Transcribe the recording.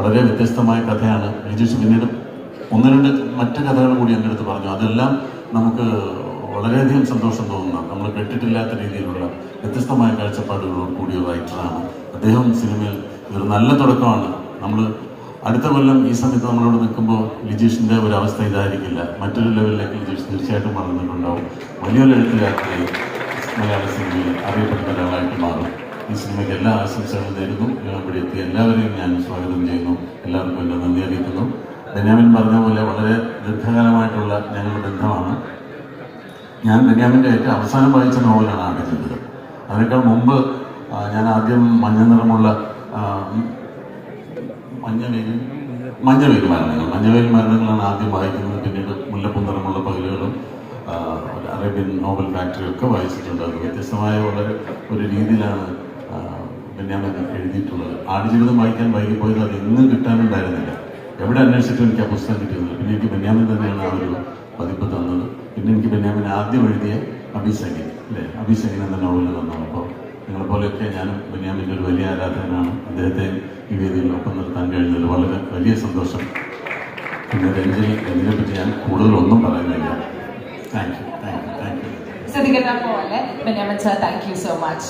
വളരെ വ്യത്യസ്തമായ കഥയാണ്. ലിജീഷ് പിന്നീട് ഒന്ന് രണ്ട് മറ്റ് കഥകൾ കൂടി എൻ്റെ അടുത്ത് പറഞ്ഞു. അതെല്ലാം നമുക്ക് വളരെയധികം സന്തോഷം തോന്നുന്ന, നമ്മൾ കേട്ടിട്ടില്ലാത്ത രീതിയിലുള്ള വ്യത്യസ്തമായ കാഴ്ചപ്പാടുകളോട് കൂടിയ റൈറ്ററാണ് അദ്ദേഹം. സിനിമയിൽ ഇതൊരു നല്ല തുടക്കമാണ്. നമ്മൾ അടുത്ത കൊല്ലം ഈ സമയത്ത് നമ്മളോട് നിൽക്കുമ്പോൾ ലിജീഷിൻ്റെ ഒരു അവസ്ഥ ഇതായിരിക്കില്ല. മറ്റൊരു ലെവലിലേക്ക് ലിജീഷ് തീർച്ചയായിട്ടും വളർന്നിട്ടുണ്ടാവും. വലിയൊരു എഴുത്തുകാരനായി മലയാള സിനിമയിൽ അറിയപ്പെടുന്ന ഒരാളായിട്ട് മാറും. ഈ സിനിമയ്ക്ക് എല്ലാ ആശംസകളും നേരുന്നു. ഇവിടെ എത്തിയ എല്ലാവരെയും ഞാൻ സ്വാഗതം ചെയ്യുന്നു. എല്ലാവർക്കും എൻ്റെ നന്ദി അറിയിക്കുന്നു. ബെന്യാമിൻ പറഞ്ഞ പോലെ വളരെ ദീർഘകാലമായിട്ടുള്ള ഞങ്ങളുടെ ബന്ധമാണ്. ഞാൻ ബെന്യാമിൻ്റെ ഏറ്റവും അവസാനം വായിച്ച നോവലാണ് ആടുജീവിതം. അതിനേക്കാൾ മുമ്പ് ഞാൻ ആദ്യം മഞ്ഞ മഞ്ഞവെയിൽ മരണങ്ങളാണ് ആദ്യം വായിക്കുന്നത്. പിന്നീട് മുല്ലപ്പൂ നിറമുള്ള പകലുകളും അറേബ്യൻ നോവൽ ഫാക്ടറിയൊക്കെ വായിച്ചിട്ടുണ്ട്. അത് വ്യത്യസ്തമായ വളരെ ഒരു രീതിയിലാണ് ബെന്യാമിൻ എഴുതിയിട്ടുള്ളത്. ആടുജീവിതം വായിക്കാൻ വൈകിപ്പോയത് അത് എങ്ങും കിട്ടാനുണ്ടായിരുന്നില്ല. എവിടെ അന്വേഷിച്ചിട്ടും എനിക്ക് ആ പുസ്തകം കിട്ടിയിരുന്നില്ല. പിന്നെ എനിക്ക് ബെന്യാമിൻ തന്നെയാണ് ആ ഒരു പതിപ്പ് തന്നത്. പിന്നെ എനിക്ക് ബെന്യാമിൻ ആദ്യം എഴുതിയ അഭിസംഗീൻ എന്ന നോവൽ തന്നു. അപ്പോൾ നിങ്ങളെപ്പോലെയൊക്കെ ഞാനും ബെന്യാമിൻ്റെ ഒരു വലിയ ആരാധകനാണ്. അദ്ദേഹത്തെ ഈ വേദിയിൽ ഒപ്പം നിർത്താൻ കഴിഞ്ഞതിൽ വളരെ വലിയ സന്തോഷം. പിന്നെ രഞ്ജിനെ പറ്റി ഞാൻ കൂടുതലൊന്നും പറയുന്നില്ല. Thank you. Thank you so much.